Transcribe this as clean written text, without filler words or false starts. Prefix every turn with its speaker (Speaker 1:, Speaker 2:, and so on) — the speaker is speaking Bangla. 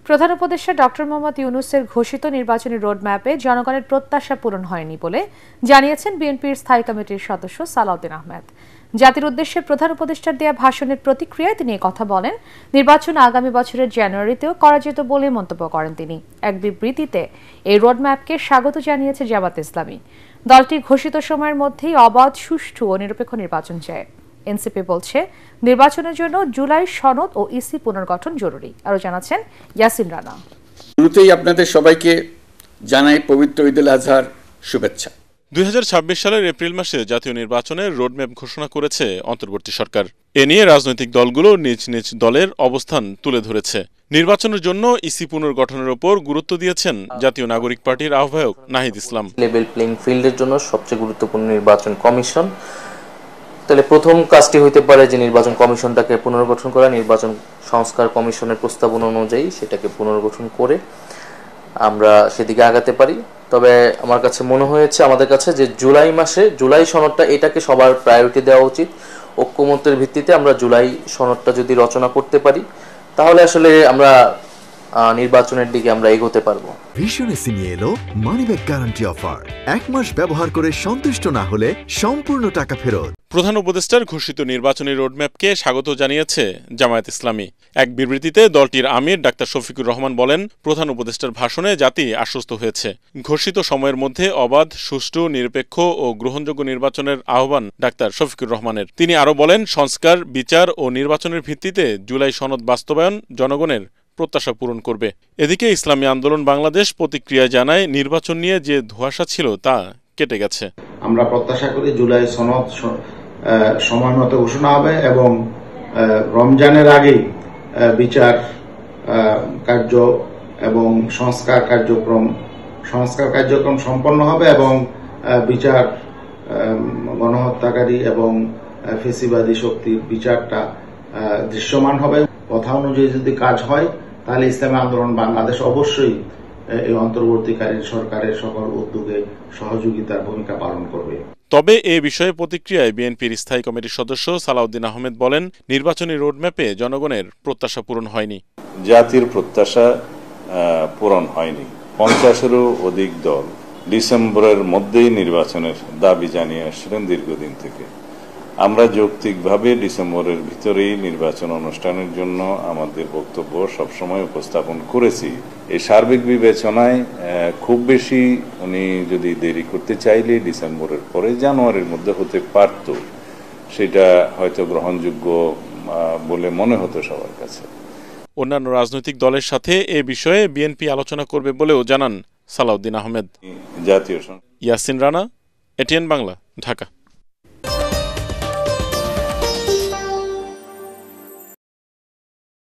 Speaker 1: প্রধান উপদেষ্টা ডক্টর মোহাম্মদ ইউনূসের ঘোষিত নির্বাচনী রোডম্যাপে জনগণের প্রত্যাশা পূরণ হয়নি বলে জানিয়েছেন বিএনপির স্থায়ী কমিটির সদস্য সালাউদ্দিন আহমেদ। জাতির উদ্দেশ্যে প্রধান উপদেষ্টার দেয়া ভাষণের প্রতিক্রিয়ায় তিনি কথা বলেন। নির্বাচন আগামী বছরের জানুয়ারিতেও করা যেত বলে মন্তব্য করেন তিনি। এক বিবৃতিতে এই রোডম্যাপকে স্বাগত জানিয়েছে জামায়াতে ইসলামী। দলটি ঘোষিত সময়ের মধ্যেই অবাধ, সুষ্ঠু ও নিরপেক্ষ নির্বাচন চায়। এনসিপি বলছে নির্বাচনের জন্য জুলাই সনদ ও ইসি পুনর্গঠন জরুরি। আরো জানাচ্ছেন ইয়াসিন রানা।
Speaker 2: শুরুতেই আপনাদের সবাইকে জানাই পবিত্র ঈদ উল আজহার শুভেচ্ছা।
Speaker 3: 2026 সালের এপ্রিল মাসে জাতীয় নির্বাচনের রোডম্যাপ ঘোষণা করেছে অন্তর্বর্তী সরকার। এ নিয়ে রাজনৈতিক দলগুলো নিজ নিজ দলের অবস্থান তুলে ধরেছে। নির্বাচনের জন্য ইসি পুনর্গঠনের উপর গুরুত্ব দিয়েছেন জাতীয় নাগরিক পার্টির আহ্বায়ক নাহিদ ইসলাম।
Speaker 4: লেভেল প্লেইং ফিল্ডের জন্য সবচেয়ে গুরুত্বপূর্ণ নির্বাচন কমিশন। তাহলে প্রথম কাজটি হইতে পারে যে নির্বাচন কমিশনটাকে পুনর্গঠন করা, নির্বাচন সংস্কার কমিশনের প্রস্তাবনা অনুযায়ী সেটাকে পুনর্গঠন করে আমরা সেদিকে আগাতে পারি। তবে আমার কাছে মনে হয়েছে আমাদের কাছে যে জুলাই মাসে জুলাই সনদটা এটাকে সবার প্রায়োরিটি দেওয়া উচিত। ঐক্যমত্যের ভিত্তিতে আমরা জুলাই সনদটা যদি রচনা করতে পারি তাহলে আসলে আমরা নির্বাচনের দিকে আমরা এগোতে পারবো।
Speaker 5: ভীষণ এসি নিয়ে এলো মানিব্যাগ গ্যারান্টি অফার। 1 মাস ব্যবহার করে সন্তুষ্ট না হলে সম্পূর্ণ টাকা ফেরত।
Speaker 3: প্রধান উপদেষ্টার ঘোষিত নির্বাচনী রোডম্যাপকে স্বাগত জানিয়েছে জামায়াত ইসলামী। এক বিবৃতিতে দলটির আমির ডাক্তার শফিকুর রহমান বলেন, প্রধান উপদেষ্টার ভাষণে জাতি আশ্বস্ত হয়েছে। ঘোষিত সময়ের মধ্যে অবাধ, সুষ্ঠু, নিরপেক্ষ ও গ্রহণযোগ্য নির্বাচনের আহ্বান ডাক্তার শফিকুর রহমানের। তিনি আরও বলেন, সংস্কার, বিচার ও নির্বাচনের ভিত্তিতে জুলাই সনদ বাস্তবায়ন জনগণের প্রত্যাশা পূরণ করবে। এদিকে ইসলামী আন্দোলন বাংলাদেশ প্রতিক্রিয়া জানায়, নির্বাচন নিয়ে যে ধোঁয়াশা ছিল তা কেটে গেছে।
Speaker 6: আমরা প্রত্যাশা করি জুলাই সনদ সময় মতো ঘোষণা হবে এবং রমজানের আগেই বিচার কার্য এবং সংস্কার কার্যক্রম সম্পন্ন হবে এবং বিচার গণহত্যাকারী এবং ফেসিবাদী শক্তির বিচারটা দৃশ্যমান হবে। কথা অনুযায়ী যদি কাজ হয় তাহলে ইসলামী আন্দোলন বাংলাদেশ অবশ্যই এই অন্তর্বর্তীকালীন সরকারের সকল উদ্যোগে সহযোগিতার ভূমিকা পালন করবে।
Speaker 3: তবে এ বিষয়ে প্রতিক্রিয়ায় বিএনপির স্থায়ী কমিটির সদস্য সালাউদ্দিন আহমেদ বলেন, নির্বাচনী রোডম্যাপে জনগণের প্রত্যাশা পূরণ হয়নি।
Speaker 7: জাতির প্রত্যাশা পূরণ হয়নি। 50-এরও অধিক দল ডিসেম্বরের মধ্যেই নির্বাচনের দাবি জানিয়ে আসছিলেন দীর্ঘদিন থেকে। আমরা যৌক্তিকভাবে ডিসেম্বরের ভিতরেই নির্বাচন অনুষ্ঠানের জন্য আমাদের বক্তব্য সবসময় উপস্থাপন করেছি। এই সার্বিক বিবেচনায় খুব বেশি উনি যদি দেরি করতে চাইলে ডিসেম্বরের পরে জানুয়ারির মধ্যে হতে পারত, সেটা হয়তো গ্রহণযোগ্য বলে মনে হতো সবার কাছে।
Speaker 3: অন্যান্য রাজনৈতিক দলের সাথে এ বিষয়ে বিএনপি আলোচনা করবে বলেও জানান সালাউদ্দিন আহমেদ।
Speaker 7: জাতীয়
Speaker 3: ইয়াসিন রানা, এটিএন বাংলা, ঢাকা।